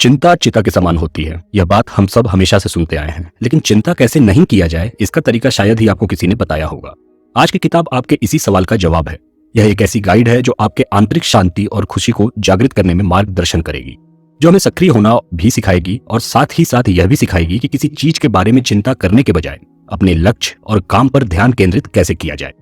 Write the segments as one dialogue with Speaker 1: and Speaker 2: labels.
Speaker 1: चिंता चिता के समान होती है। यह बात हम सब हमेशा से सुनते आए हैं, लेकिन चिंता कैसे नहीं किया जाए इसका तरीका शायद ही आपको किसी ने बताया होगा। आज की किताब आपके इसी सवाल का जवाब है। यह एक ऐसी गाइड है जो आपके आंतरिक शांति और खुशी को जागृत करने में मार्गदर्शन करेगी, जो हमें सक्रिय होना भी सिखाएगी और साथ ही साथ यह भी सिखाएगी कि किसी चीज के बारे में चिंता करने के बजाय अपने लक्ष्य और काम पर ध्यान केंद्रित कैसे किया जाए।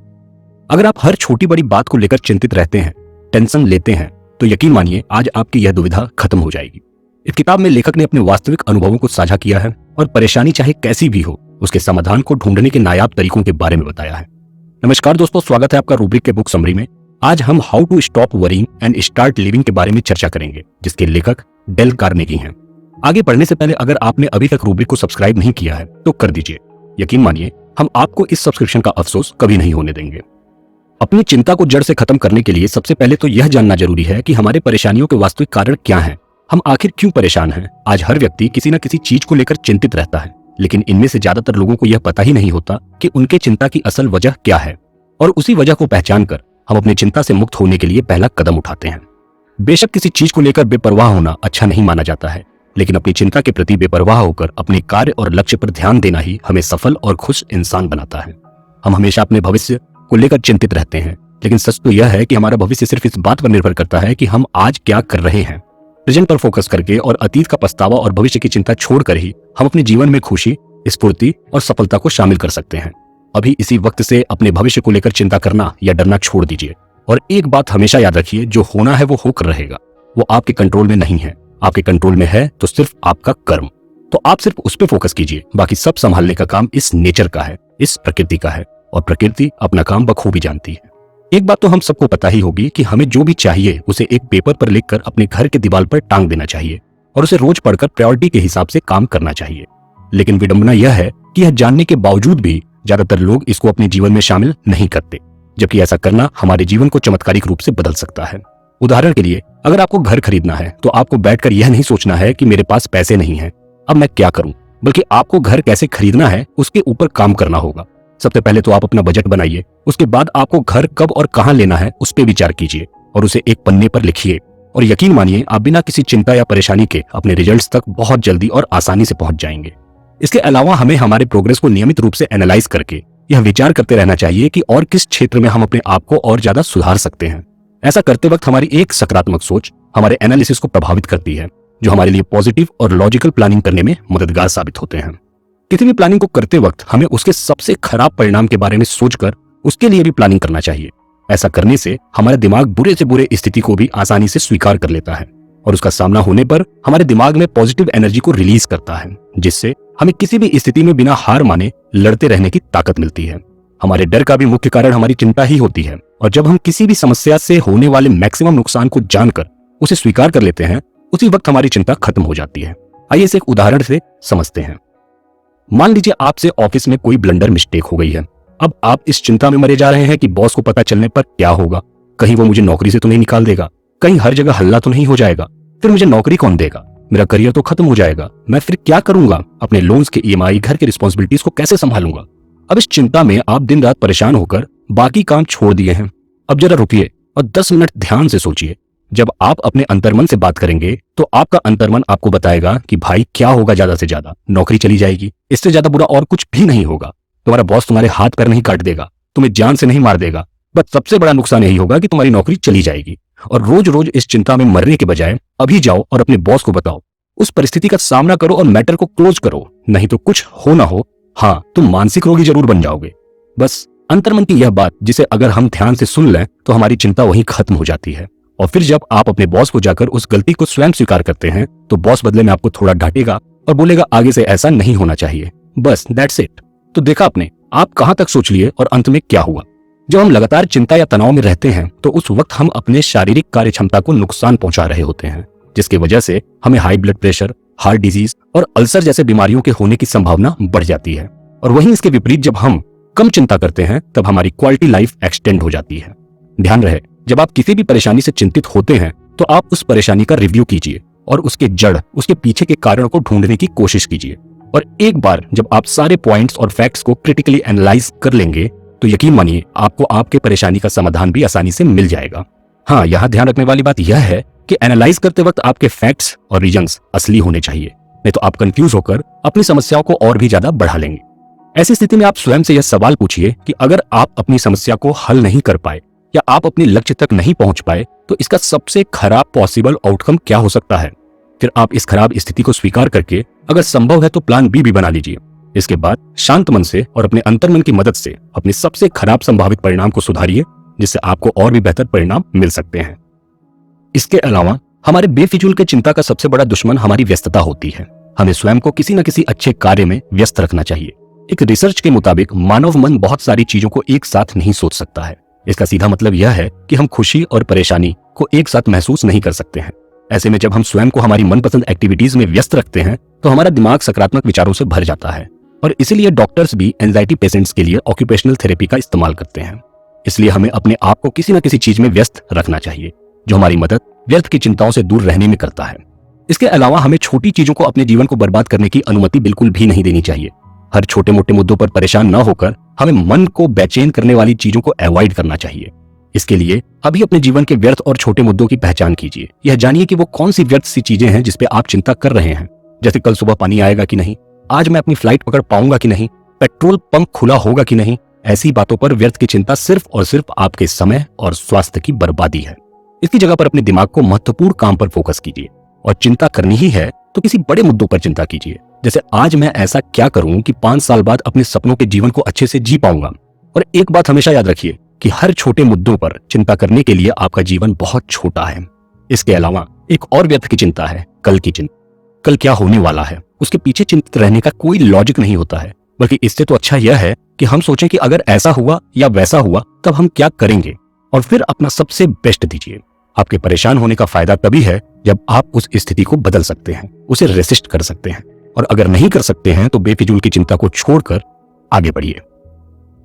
Speaker 1: अगर आप हर छोटी बड़ी बात को लेकर चिंतित रहते हैं, टेंशन लेते हैं, तो यकीन मानिए आज आपकी यह दुविधा खत्म हो जाएगी। इस किताब में लेखक ने अपने वास्तविक अनुभवों को साझा किया है और परेशानी चाहे कैसी भी हो, उसके समाधान को ढूंढने के नायाब तरीकों के बारे में बताया है। नमस्कार दोस्तों, स्वागत है आपका रूब्रिक के बुक समरी में। आज हम how to stop worrying and start living के बारे में चर्चा करेंगे, जिसके लेखक डेल कार्नेगी हैं। आगे बढ़ने से पहले अगर आपने अभी तक रूब्रिक को सब्सक्राइब नहीं किया है तो कर दीजिए। यकीन मानिए हम आपको इस सब्सक्रिप्शन का अफसोस कभी नहीं होने देंगे। अपनी चिंता को जड़ से खत्म करने के लिए सबसे पहले तो यह जानना जरूरी है कि हमारे परेशानियों के वास्तविक कारण क्या हैं। हम आखिर क्यों परेशान हैं? आज हर व्यक्ति किसी न किसी चीज को लेकर चिंतित रहता है, लेकिन इनमें से ज्यादातर लोगों को यह पता ही नहीं होता कि उनके चिंता की असल वजह क्या है, और उसी वजह को पहचान कर हम अपनी चिंता से मुक्त होने के लिए पहला कदम उठाते हैं। बेशक किसी चीज को लेकर बेपरवाह होना अच्छा नहीं माना जाता है, लेकिन अपनी चिंता के प्रति बेपरवाह होकर अपने कार्य और लक्ष्य पर ध्यान देना ही हमें सफल और खुश इंसान बनाता है। हम हमेशा अपने भविष्य को लेकर चिंतित रहते हैं, लेकिन सच तो यह है कि हमारा भविष्य सिर्फ इस बात पर निर्भर करता है कि हम आज क्या कर रहे हैं। प्रेजेंट पर फोकस करके और अतीत का पछतावा और भविष्य की चिंता छोड़कर ही हम अपने जीवन में खुशी, स्फूर्ति और सफलता को शामिल कर सकते हैं। अभी इसी वक्त से अपने भविष्य को लेकर चिंता करना या डरना छोड़ दीजिए और एक बात हमेशा याद रखिए, जो होना है वो होकर रहेगा। वो आपके कंट्रोल में नहीं है। आपके कंट्रोल में है तो सिर्फ आपका कर्म। तो आप सिर्फ उस पर फोकस कीजिए। बाकी सब संभालने का काम इस नेचर का है, इस प्रकृति का है, और प्रकृति अपना काम बखूबी जानती है। एक बात तो हम सबको पता ही होगी कि हमें जो भी चाहिए उसे एक पेपर पर लिखकर अपने घर के दीवार पर टांग देना चाहिए और उसे रोज पढ़कर प्रायोरिटी के हिसाब से काम करना चाहिए। लेकिन विडंबना यह है कि यह जानने के बावजूद भी ज्यादातर लोग इसको अपने जीवन में शामिल नहीं करते, जबकि ऐसा करना हमारे जीवन को चमत्कारिक रूप से बदल सकता है। उदाहरण के लिए, अगर आपको घर खरीदना है तो आपको बैठकर यह नहीं सोचना है कि मेरे पास पैसे नहीं है, अब मैं क्या करूं, बल्कि आपको घर कैसे खरीदना है उसके ऊपर काम करना होगा। सबसे पहले तो आप अपना बजट बनाइए, उसके बाद आपको घर कब और कहां लेना है उस पर विचार कीजिए और उसे एक पन्ने पर लिखिए, और यकीन मानिए आप बिना किसी चिंता या परेशानी के अपने रिजल्ट्स तक बहुत जल्दी और आसानी से पहुंच जाएंगे। इसके अलावा हमें हमारे प्रोग्रेस को नियमित रूप से एनालाइज करके यह विचार करते रहना चाहिए कि और किस क्षेत्र में हम अपने आप को और ज्यादा सुधार सकते हैं। ऐसा करते वक्त हमारी एक सकारात्मक सोच हमारे एनालिसिस को प्रभावित करती है, जो हमारे लिए पॉजिटिव और लॉजिकल प्लानिंग करने में मददगार साबित होते हैं। किसी भी प्लानिंग को करते वक्त हमें उसके सबसे खराब परिणाम के बारे में सोचकर उसके लिए भी प्लानिंग करना चाहिए। ऐसा करने से हमारा दिमाग बुरे से बुरे स्थिति को भी आसानी से स्वीकार कर लेता है और उसका सामना होने पर हमारे दिमाग में पॉजिटिव एनर्जी को रिलीज करता है, जिससे हमें किसी भी स्थिति में बिना हार माने लड़ते रहने की ताकत मिलती है। हमारे डर का भी मुख्य कारण हमारी चिंता ही होती है, और जब हम किसी भी समस्या से होने वाले मैक्सिमम नुकसान को जानकर उसे स्वीकार कर लेते हैं, उसी वक्त हमारी चिंता खत्म हो जाती है। आइए इसे एक उदाहरण से समझते हैं। मान लीजिए आपसे ऑफिस में कोई ब्लंडर मिस्टेक हो गई है। अब आप इस चिंता में मरे जा रहे हैं कि बॉस को पता चलने पर क्या होगा, कहीं वो मुझे नौकरी से तो नहीं निकाल देगा, कहीं हर जगह हल्ला तो नहीं हो जाएगा, फिर मुझे नौकरी कौन देगा, मेरा करियर तो खत्म हो जाएगा, मैं फिर क्या करूंगा, अपने लोन्स के ईएमआई, घर की रिस्पॉन्सिबिलिटीज को कैसे संभालूंगा। अब इस चिंता में आप दिन रात परेशान होकर बाकी काम छोड़ दिए हैं। अब जरा रुकिए और 10 मिनट ध्यान से सोचिए। जब आप अपने अंतर्मन से बात करेंगे तो आपका अंतर्मन आपको बताएगा कि भाई क्या होगा, ज्यादा से ज्यादा नौकरी चली जाएगी, इससे ज्यादा बुरा और कुछ भी नहीं होगा। तुम्हारा बॉस तुम्हारे हाथ पैर नहीं काट देगा, तुम्हें जान से नहीं मार देगा, बस सबसे बड़ा नुकसान यही होगा कि तुम्हारी नौकरी चली जाएगी। और रोज रोज इस चिंता में मरने के बजाय अभी जाओ और अपने बॉस को बताओ, उस परिस्थिति का सामना करो और मैटर को क्लोज करो। नहीं तो कुछ हो ना हो, हाँ, तुम मानसिक रोगी जरूर बन जाओगे। बस अंतर्मन की यह बात, जिसे अगर हम ध्यान से सुन लें तो हमारी चिंता वहीं खत्म हो जाती है। और फिर जब आप अपने बॉस को जाकर उस गलती को स्वयं स्वीकार करते हैं तो बॉस बदले में आपको थोड़ा डांटेगा और बोलेगा आगे से ऐसा नहीं होना चाहिए। बस दैट्स इट। तो देखा आपने, आप कहां तक सोच लिए और अंत में क्या हुआ। जब हम लगातार चिंता या तनाव में रहते हैं तो उस वक्त हम अपने शारीरिक कार्य क्षमता को नुकसान पहुंचा रहे होते हैं, जिसकी वजह से हमें high blood pressure, heart disease और अल्सर जैसे बीमारियों के होने की संभावना बढ़ जाती है। और वहीं इसके विपरीत जब हम कम चिंता करते हैं तब हमारी क्वालिटी लाइफ एक्सटेंड हो जाती है। ध्यान रहे, जब आप किसी भी परेशानी से चिंतित होते हैं तो आप उस परेशानी का रिव्यू कीजिए और उसके जड़, उसके पीछे के कारण को ढूंढने की कोशिश कीजिए। और एक बार जब आप सारे पॉइंट्स और फैक्ट्स को क्रिटिकली एनालाइज कर लेंगे तो यकीन मानिए आपको आपके परेशानी का समाधान भी आसानी से मिल जाएगा। हाँ, यहाँ ध्यान रखने वाली बात यह है कि एनालाइज करते वक्त आपके फैक्ट्स और रीजंस असली होने चाहिए, नहीं तो आप कंफ्यूज होकर अपनी समस्याओं को और भी ज्यादा बढ़ा लेंगे। ऐसी स्थिति में आप स्वयं से यह सवाल पूछिए कि अगर आप अपनी समस्या को हल नहीं कर पाए या आप अपने लक्ष्य तक नहीं पहुंच पाए तो इसका सबसे खराब पॉसिबल आउटकम क्या हो सकता है। फिर आप इस खराब स्थिति को स्वीकार करके अगर संभव है तो प्लान बी भी बना लीजिए। इसके बाद शांत मन से और अपने अंतर्मन की मदद से अपने सबसे खराब संभावित परिणाम को सुधारिए, जिससे आपको और भी बेहतर परिणाम मिल सकते हैं। इसके अलावा हमारे बेफिजूल के चिंता का सबसे बड़ा दुश्मन हमारी व्यस्तता होती है। हमें स्वयं को किसी न किसी अच्छे कार्य में व्यस्त रखना चाहिए। एक रिसर्च के मुताबिक मानव मन बहुत सारी चीजों को एक साथ नहीं सोच सकता है। इसका सीधा मतलब यह है कि हम खुशी और परेशानी को एक साथ महसूस नहीं कर सकते हैं। ऐसे में जब हम स्वयं को हमारी मनपसंद एक्टिविटीज में व्यस्त रखते हैं तो हमारा दिमाग सकारात्मक विचारों से भर जाता है, और इसीलिए डॉक्टर्स भी एंजाइटी पेशेंट्स के लिए ऑक्यूपेशनल थेरेपी का इस्तेमाल करते हैं। इसलिए हमें अपने आप को किसी न किसी चीज में व्यस्त रखना चाहिए जो हमारी मदद व्यर्थ की चिंताओं से दूर रहने में करता है। इसके अलावा हमें छोटी चीजों को अपने जीवन को बर्बाद करने की अनुमति बिल्कुल भी नहीं देनी चाहिए। हर छोटे मोटे मुद्दों पर परेशान न होकर हमें मन को बेचैन करने वाली चीजों को अवॉइड करना चाहिए। इसके लिए अभी अपने जीवन के व्यर्थ और छोटे मुद्दों की पहचान कीजिए। यह जानिए कि वो कौन सी व्यर्थ सी चीजें हैं जिसपे आप चिंता कर रहे हैं, जैसे कल सुबह पानी आएगा कि नहीं, आज मैं अपनी फ्लाइट पकड़ पाऊंगा कि नहीं, पेट्रोल पंप खुला होगा कि नहीं। ऐसी बातों पर व्यर्थ की चिंता सिर्फ और सिर्फ आपके समय और स्वास्थ्य की बर्बादी है। इसकी जगह पर अपने दिमाग को महत्वपूर्ण काम पर फोकस कीजिए, और चिंता करनी ही है तो किसी बड़े मुद्दों पर चिंता कीजिए, जैसे आज मैं ऐसा क्या करूं कि 5 साल बाद अपने सपनों के जीवन को अच्छे से जी पाऊंगा। और एक बात हमेशा याद रखिए कि हर छोटे मुद्दों पर चिंता करने के लिए आपका जीवन बहुत छोटा है। इसके अलावा एक और व्यर्थ की चिंता है कल की चिंता। कल क्या होने वाला है उसके पीछे चिंतित रहने का कोई लॉजिक नहीं होता है, बल्कि इससे तो अच्छा यह है कि हम सोचें कि अगर ऐसा हुआ या वैसा हुआ तब हम क्या करेंगे, और फिर अपना सबसे बेस्ट दीजिए। आपके परेशान होने का फायदा तभी है जब आप उस स्थिति को बदल सकते हैं, उसे रेसिस्ट कर सकते हैं, और अगर नहीं कर सकते हैं तो बेफिजूल की चिंता को छोड़कर आगे बढ़िए।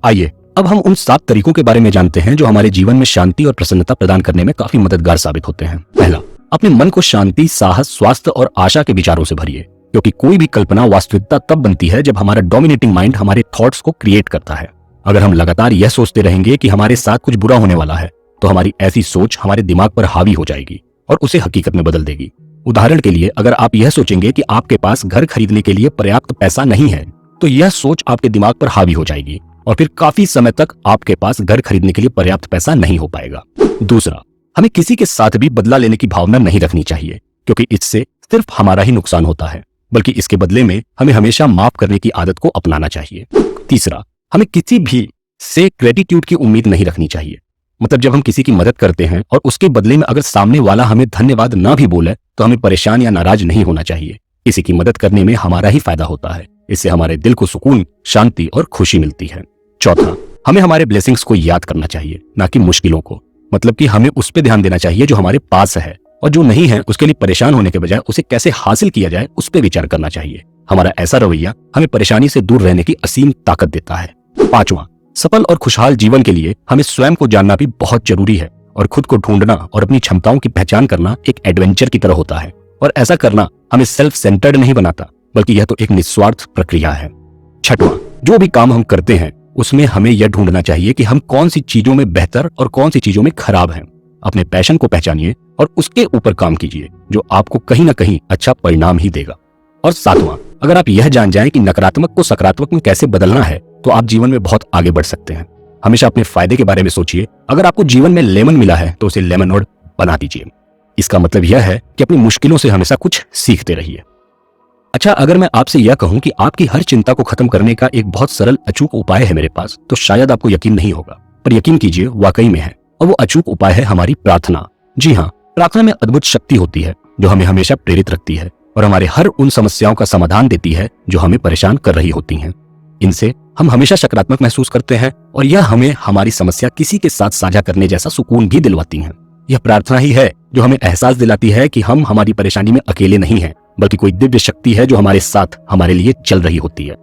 Speaker 1: आइए अब हम उन 7 तरीकों के बारे में जानते हैं जो हमारे जीवन में शांति और प्रसन्नता प्रदान करने में काफी मददगार साबित होते हैं। पहला, अपने मन को शांति, साहस, स्वास्थ्य और आशा के विचारों से भरिए, क्योंकि कोई भी कल्पना वास्तविकता तब बनती है जब हमारा डोमिनेटिंग माइंड हमारे थॉट्स को क्रिएट करता है। अगर हम लगातार यह सोचते रहेंगे कि हमारे साथ कुछ बुरा होने वाला है तो हमारी ऐसी सोच हमारे दिमाग पर हावी हो जाएगी और उसे हकीकत में बदल देगी। उदाहरण के लिए, अगर आप यह सोचेंगे कि आपके पास घर खरीदने के लिए पर्याप्त पैसा नहीं है तो यह सोच आपके दिमाग पर हावी हो जाएगी और फिर काफी समय तक आपके पास घर खरीदने के लिए पर्याप्त पैसा नहीं हो पाएगा। दूसरा, हमें किसी के साथ भी बदला लेने की भावना नहीं रखनी चाहिए, क्योंकि इससे सिर्फ हमारा ही नुकसान होता है, बल्कि इसके बदले में हमें हमेशा माफ करने की आदत को अपनाना चाहिए। तीसरा, हमें किसी भी से ग्रेटिट्यूड की उम्मीद नहीं रखनी चाहिए। मतलब जब हम किसी की मदद करते हैं और उसके बदले में अगर सामने वाला हमें धन्यवाद ना भी बोले तो हमें परेशान या नाराज नहीं होना चाहिए। किसी की मदद करने में हमारा ही फायदा होता है, इससे हमारे दिल को सुकून, शांति और खुशी मिलती है। चौथा, हमें हमारे ब्लेसिंग्स को याद करना चाहिए, ना कि मुश्किलों को। मतलब कि हमें उस पर ध्यान देना चाहिए जो हमारे पास है, और जो नहीं है उसके लिए परेशान होने के बजाय उसे कैसे हासिल किया जाए उस पर विचार करना चाहिए। हमारा ऐसा रवैया हमें परेशानी से दूर रहने की असीम ताकत देता है। पांचवा, सफल और खुशहाल जीवन के लिए हमें स्वयं को जानना भी बहुत जरूरी है, और खुद को ढूंढना और अपनी क्षमताओं की पहचान करना एक एडवेंचर की तरह होता है। और ऐसा करना हमें सेल्फ सेंटर्ड नहीं बनाता, बल्कि यह तो एक निस्वार्थ प्रक्रिया है। छठवां, जो भी काम हम करते हैं उसमें हमें यह ढूंढना चाहिए कि हम कौन सी चीजों में बेहतर और कौन सी चीजों में खराब हैं। अपने पैशन को पहचानिए और उसके ऊपर काम कीजिए, जो आपको कहीं ना कहीं अच्छा परिणाम ही देगा। और सातवां, अगर आप यह जान जाएं कि नकारात्मक को सकारात्मक में कैसे बदलना है तो आप जीवन में बहुत आगे बढ़ सकते हैं। हमेशा अपने फायदे के बारे में सोचिए। अगर आपको जीवन में लेमन मिला है तो उसे लेमनोड बना दीजिए। इसका मतलब यह है कि अपनी मुश्किलों से हमेशा कुछ सीखते रहिए। अच्छा, अगर मैं आपसे यह कहूं कि आपकी हर चिंता को खत्म करने का एक बहुत सरल अचूक उपाय है मेरे पास, तो शायद आपको यकीन नहीं होगा, पर यकीन कीजिए वाकई में है। और वो अचूक उपाय है हमारी प्रार्थना। जी हाँ, प्रार्थना में अद्भुत शक्ति होती है जो हमें हमेशा प्रेरित रखती है और हमारे हर उन समस्याओं का समाधान देती है जो हमें परेशान कर रही होती हैं। इनसे हम हमेशा सकारात्मक महसूस करते हैं और यह हमें हमारी समस्या किसी के साथ साझा करने जैसा सुकून भी दिलवाती हैं। यह प्रार्थना ही है जो हमें एहसास दिलाती है कि हम हमारी परेशानी में अकेले नहीं हैं, बल्कि कोई दिव्य शक्ति है जो हमारे साथ हमारे लिए चल रही होती है।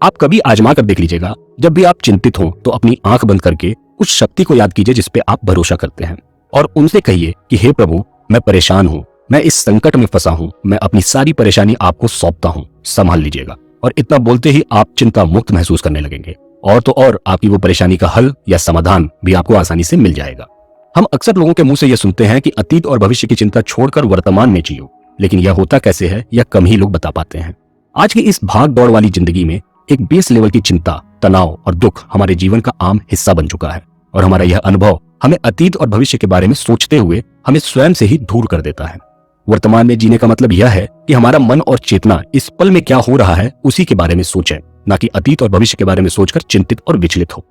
Speaker 1: आप कभी आजमा कर देख लीजिएगा, जब भी आप चिंतित हो तो अपनी आंख बंद करके उस शक्ति को याद कीजिए जिस पे आप भरोसा करते हैं, और उनसे कहिए कि हे प्रभु, मैं परेशान हूँ, मैं इस संकट में फंसा हूँ, मैं अपनी सारी परेशानी आपको सौंपता हूँ, संभाल लीजिएगा। और इतना बोलते ही आप चिंता मुक्त महसूस करने लगेंगे, और तो और आपकी वो परेशानी का हल या समाधान भी आपको आसानी से मिल जाएगा। हम अक्सर लोगों के मुंह से यह सुनते हैं कि अतीत और भविष्य की चिंता छोड़कर वर्तमान में जियो, लेकिन यह होता कैसे है यह कम ही लोग बता पाते हैं। आज की इस भाग दौड़ वाली जिंदगी में एक बेस लेवल की चिंता, तनाव और दुख हमारे जीवन का आम हिस्सा बन चुका है, और हमारा यह अनुभव हमें अतीत और भविष्य के बारे में सोचते हुए हमें स्वयं से ही दूर कर देता है। वर्तमान में जीने का मतलब यह है कि हमारा मन और चेतना इस पल में क्या हो रहा है उसी के बारे में सोचे, न कि अतीत और भविष्य के बारे में सोचकर चिंतित और विचलित हो।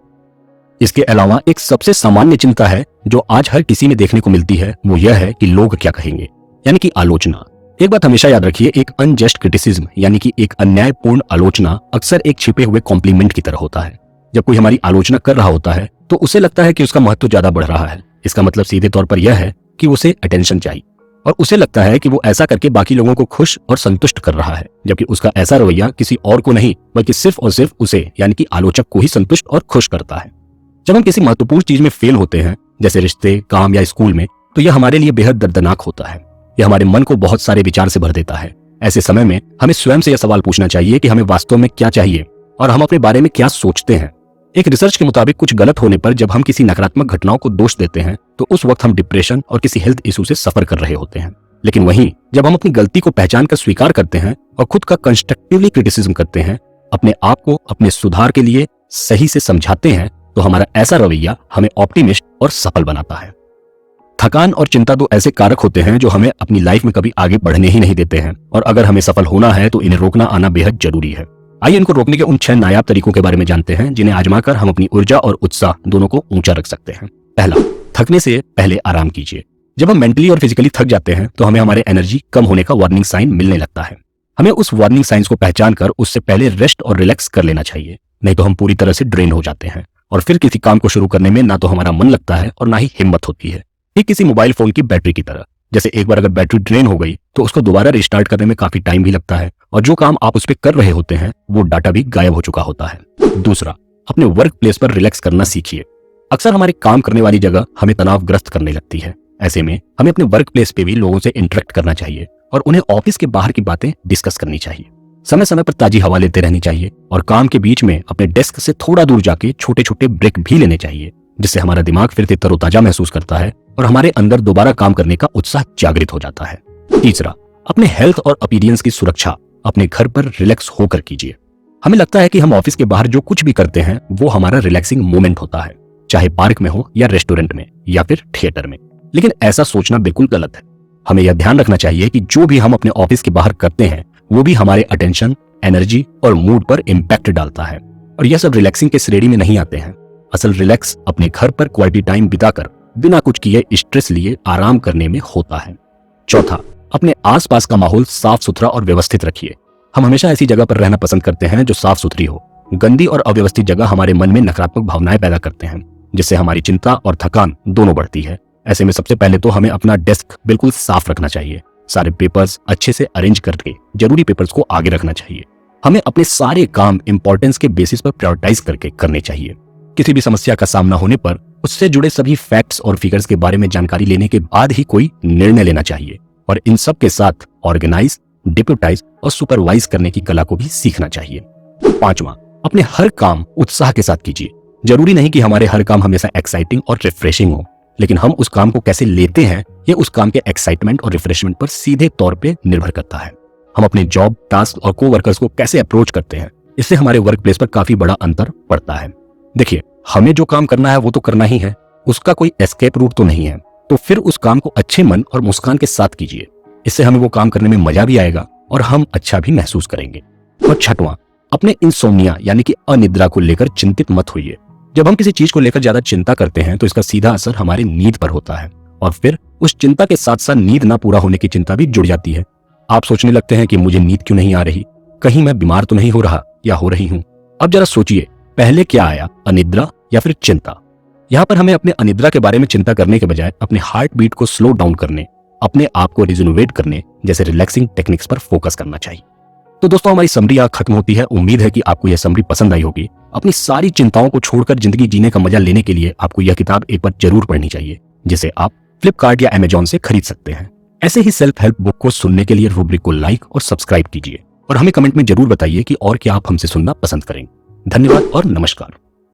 Speaker 1: इसके अलावा एक सबसे सामान्य चिंता है जो आज हर किसी में देखने को मिलती है, वो यह है कि लोग क्या कहेंगे, यानी कि आलोचना। एक बात हमेशा याद रखिए, एक अनजस्ट क्रिटिसिज्म यानी कि एक अन्यायपूर्ण आलोचना अक्सर एक छिपे हुए कॉम्प्लीमेंट की तरह होता है। जब कोई हमारी आलोचना कर रहा होता है तो उसे लगता है कि उसका महत्व ज्यादा बढ़ रहा है। इसका मतलब सीधे तौर पर यह है कि उसे अटेंशन चाहिए, और उसे लगता है कि वो ऐसा करके बाकी लोगों को खुश और संतुष्ट कर रहा है, जबकि उसका ऐसा रवैया किसी और को नहीं बल्कि सिर्फ और सिर्फ उसे यानी कि आलोचक को ही संतुष्ट और खुश करता है। जब हम किसी महत्वपूर्ण चीज में फेल होते हैं, जैसे रिश्ते, काम या स्कूल में, तो यह हमारे लिए बेहद दर्दनाक होता है। यह हमारे मन को बहुत सारे विचार से भर देता है। ऐसे समय में हमें स्वयं से यह सवाल पूछना चाहिए कि हमें वास्तव में क्या चाहिए और हम अपने बारे में क्या सोचते हैं। एक रिसर्च के मुताबिक कुछ गलत होने पर जब हम किसी नकारात्मक घटनाओं को दोष देते हैं तो उस वक्त हम डिप्रेशन और किसी हेल्थ इशू से सफर कर रहे होते हैं। लेकिन वहीं जब हम अपनी गलती को पहचान कर स्वीकार करते हैं और खुद का कंस्ट्रक्टिवली क्रिटिसिज्म करते हैं, अपने आप को अपने सुधार के लिए सही से समझाते हैं, तो हमारा ऐसा रवैया हमें ऑप्टिमिस्ट और सफल बनाता है। थकान और चिंता दो ऐसे कारक होते हैं जो हमें अपनी लाइफ में कभी आगे बढ़ने ही नहीं देते हैं, और अगर हमें सफल होना है तो इन्हें रोकना आना बेहद जरूरी है। आइए इनको रोकने के उन 6 नायाब तरीकों के बारे में जानते हैं जिन्हें आजमाकर हम अपनी ऊर्जा और उत्साह दोनों को ऊंचा रख सकते हैं। पहला, थकने से पहले आराम कीजिए। जब हम मेंटली और फिजिकली थक जाते हैं तो हमें हमारे एनर्जी कम होने का वार्निंग साइन मिलने लगता है। हमें उस वार्निंग साइंस को पहचान कर उससे पहले रेस्ट और रिलैक्स कर लेना चाहिए, नहीं तो हम पूरी तरह से ड्रेन हो जाते हैं और फिर किसी काम को शुरू करने में ना तो हमारा मन लगता है और ना ही हिम्मत होती है। ठीक किसी मोबाइल फोन की बैटरी की तरह, जैसे एक बार अगर बैटरी ड्रेन हो गई तो उसको दोबारा रिस्टार्ट करने में काफी टाइम भी लगता है, और जो काम आप उस पर कर रहे होते हैं वो डाटा भी गायब हो चुका होता है। दूसरा, अपने वर्क प्लेस पर रिलैक्स करना सीखिए। अक्सर हमारे काम करने वाली जगह हमें तनावग्रस्त करने लगती है। ऐसे में हमें अपने वर्क प्लेस पे भी लोगों से इंटरेक्ट करना चाहिए और उन्हें ऑफिस के बाहर की बातें डिस्कस करनी चाहिए। समय समय पर ताजी हवा लेते रहनी चाहिए और काम के बीच में अपने डेस्क से थोड़ा दूर जाके छोटे छोटे ब्रेक भी लेने चाहिए, जिससे हमारा दिमाग फिर से तरोताजा महसूस करता है और हमारे अंदर दोबारा काम करने का उत्साह जागृत हो जाता है। तीसरा, अपने हेल्थ और अपीयरेंस की सुरक्षा अपने घर पर रिलैक्स होकर कीजिए। हमें लगता है कि हम ऑफिस के बाहर जो कुछ भी करते हैं वो हमारा रिलैक्सिंग मोमेंट होता है, चाहे पार्क में हो या रेस्टोरेंट में या फिर थिएटर में, लेकिन ऐसा सोचना बिल्कुल गलत है। हमें यह ध्यान रखना चाहिए कि जो भी हम अपने ऑफिस के बाहर करते हैं वो भी हमारे अटेंशन, एनर्जी और मूड पर इम्पैक्ट डालता है, और यह सब रिलैक्सिंग के श्रेणी में नहीं आते हैं। असल रिलैक्स अपने घर पर क्वालिटी टाइम बिताकर बिना कुछ किए स्ट्रेस लिए आराम करने में होता है। चौथा, अपने आसपास का माहौल साफ सुथरा और व्यवस्थित रखिए। हम हमेशा ऐसी जगह पर रहना पसंद करते हैं जो साफ सुथरी हो। गंदी और अव्यवस्थित जगह हमारे मन में नकारात्मक भावनाएं पैदा करते हैं, जिससे हमारी चिंता और थकान दोनों बढ़ती है। ऐसे में सबसे पहले तो हमें अपना डेस्क बिल्कुल साफ रखना चाहिए। सारे पेपर्स अच्छे से अरेंज करके जरूरी पेपर्स को आगे रखना चाहिए। हमें अपने सारे काम इंपॉर्टेंस के बेसिस पर प्रायोरिटाइज करके करने चाहिए। किसी भी समस्या का सामना होने पर उससे जुड़े सभी फैक्ट्स और फिगर्स के बारे में जानकारी लेने के बाद ही कोई निर्णय लेना चाहिए, और इन सब के साथ ऑर्गेनाइज, डिप्यूटाइज और सुपरवाइज करने की कला को भी सीखना चाहिए। पांचवा, अपने हर काम उत्साह के साथ कीजिए। जरूरी नहीं कि हमारे हर काम हमेशा एक्साइटिंग और रिफ्रेशिंग हो, लेकिन हम उस काम को कैसे लेते हैं ये उस काम के एक्साइटमेंट और रिफ्रेशमेंट पर सीधे तौर पे निर्भर करता है। हम अपने जॉब, टास्क और कोवर्कर्स को कैसे अप्रोच करते हैं, इससे हमारे वर्क प्लेस पर काफी बड़ा अंतर पड़ता है। देखिए, हमें जो काम करना है वो तो करना ही है, उसका कोई एस्केप रूट तो नहीं है, तो फिर उस काम को अच्छे मन और मुस्कान के साथ कीजिए। इससे हमें वो काम करने में मजा भी आएगा और हम अच्छा भी महसूस करेंगे। और छठवां, अपने इंसोम्निया यानी कि अनिद्रा को लेकर चिंतित मत होइए। जब हम किसी चीज को लेकर ज्यादा चिंता करते हैं तो इसका सीधा असर हमारी नींद पर होता है, और फिर उस चिंता के साथ साथ नींद ना पूरा होने की चिंता भी जुड़ जाती है। आप सोचने लगते हैं कि मुझे नींद क्यों नहीं आ रही, कहीं मैं बीमार तो नहीं हो रहा या हो रही हूं। अब जरा सोचिए, पहले क्या आया, अनिद्रा या फिर चिंता? यहाँ पर हमें अपने अनिद्रा के बारे में चिंता करने के बजाय अपने हार्ट बीट को स्लो डाउन करने, अपने आप को रिजुनोवेट करने जैसे रिलैक्सिंग टेक्निक्स पर फोकस करना चाहिए। तो दोस्तों, हमारी समरी यहाँ खत्म होती है। उम्मीद है कि आपको यह समरी पसंद आई होगी। अपनी सारी चिंताओं को छोड़कर जिंदगी जीने का मजा लेने के लिए आपको यह किताब एक बार जरूर पढ़नी चाहिए, जिसे आप फ्लिपकार्ट या अमेजॉन से खरीद सकते हैं। ऐसे ही सेल्फ हेल्प बुक को सुनने के लिए रूब्रिक को लाइक और सब्सक्राइब कीजिए, और हमें कमेंट में जरूर बताइए कि और क्या आप हमसे सुनना पसंद करेंगे। धन्यवाद और नमस्कार।